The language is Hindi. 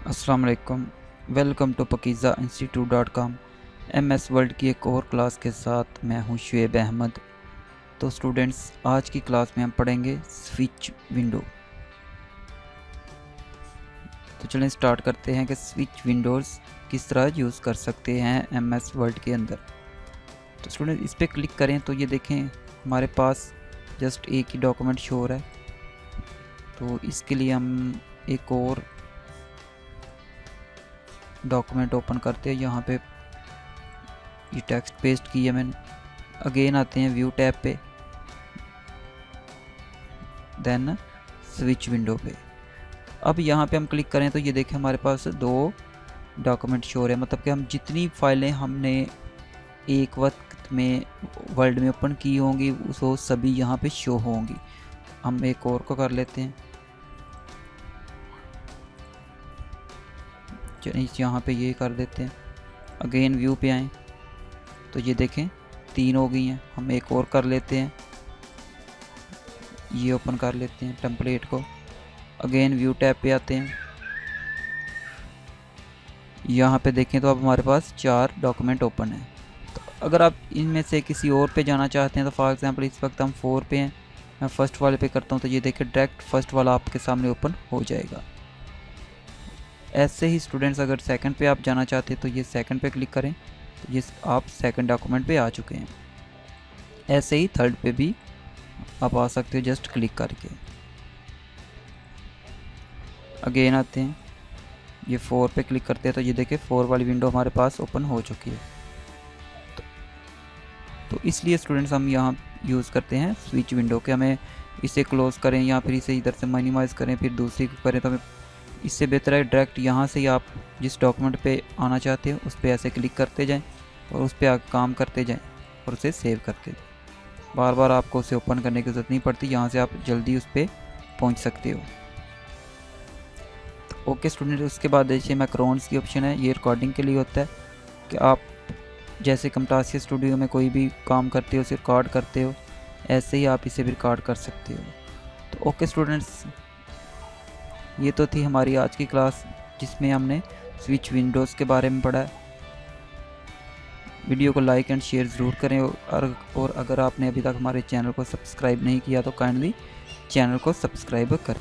अस्सलाम वालेकुम। Welcome to Pakeezah institute dot com. MS world की एक और क्लास के साथ मैं हूं शुएब अहमद। तो स्टूडेंट्स, आज की क्लास में हम पढ़ेंगे स्विच विंडो। तो चलें स्टार्ट करते हैं कि स्विच विंडोज़ किस तरह यूज़ कर सकते हैं MS वर्ल्ड के अंदर। तो स्टूडेंट इस पर क्लिक करें तो ये देखें हमारे पास जस्ट एक ही डॉक्यूमेंट शो हो रहा है। तो इसके लिए हम एक और डॉक्यूमेंट ओपन करते हैं। यहाँ पे ये टेक्स्ट पेस्ट किया मैंने। अगेन आते हैं व्यू टैब पे, देन स्विच विंडो पे। अब यहाँ पे हम क्लिक करें तो ये देखें हमारे पास दो डॉक्यूमेंट शो हो रहे हैं, मतलब कि हम जितनी फाइलें हमने एक वक्त में वर्ल्ड में ओपन की होंगी वो सभी यहाँ पे शो होंगी। हम एक और को कर लेते हैं। यहाँ पे ये कर देते हैं। अगेन व्यू पे आएँ तो ये देखें 3 हो गई हैं। हम एक और कर लेते हैं, ये ओपन कर लेते हैं टेम्पलेट को। अगेन व्यू टैब पे आते हैं। यहाँ पे देखें तो अब हमारे पास 4 डॉक्यूमेंट ओपन हैं। तो अगर आप इनमें से किसी और पे जाना चाहते हैं तो फॉर एग्जांपल इस वक्त हम 4 पे हैं, मैं फर्स्ट वाले पे करता हूँ तो ये देखें डायरेक्ट फर्स्ट वाला आपके सामने ओपन हो जाएगा। ऐसे ही स्टूडेंट्स अगर सेकंड पे आप जाना चाहते हैं तो ये सेकंड पे क्लिक करें तो ये आप सेकंड डॉक्यूमेंट पे आ चुके हैं। ऐसे ही थर्ड पे भी आप आ सकते हो जस्ट क्लिक करके। अगेन आते हैं, ये 4 पे क्लिक करते हैं तो ये देखिए 4 वाली विंडो हमारे पास ओपन हो चुकी है। तो इसलिए स्टूडेंट्स हम यहाँ यूज़ करते हैं स्विच विंडो के। हमें इसे क्लोज़ करें या फिर इसे इधर से मिनिमाइज़ करें फिर दूसरी को करें तो हमें इससे बेहतर है डायरेक्ट यहाँ से ही आप जिस डॉक्यूमेंट पे आना चाहते हो उस पर ऐसे क्लिक करते जाएं और उस पर काम करते जाएं और उसे सेव करते जाएं। बार बार आपको उसे ओपन करने की ज़रूरत नहीं पड़ती, यहाँ से आप जल्दी उस पर पहुँच सकते हो। तो ओके स्टूडेंट, उसके बाद देखिए मैक्रोन्स की ऑप्शन है। ये रिकॉर्डिंग के लिए होता है कि आप जैसे camtasia स्टूडियो में कोई भी काम करते हो उसे रिकॉर्ड करते हो, ऐसे ही आप इसे भी रिकॉर्ड कर सकते हो। तो ओके स्टूडेंट्स, ये तो थी हमारी आज की क्लास जिसमें हमने स्विच विंडोज़ के बारे में पढ़ा है। वीडियो को लाइक एंड शेयर ज़रूर करें और अगर आपने अभी तक हमारे चैनल को सब्सक्राइब नहीं किया तो काइंडली चैनल को सब्सक्राइब करें।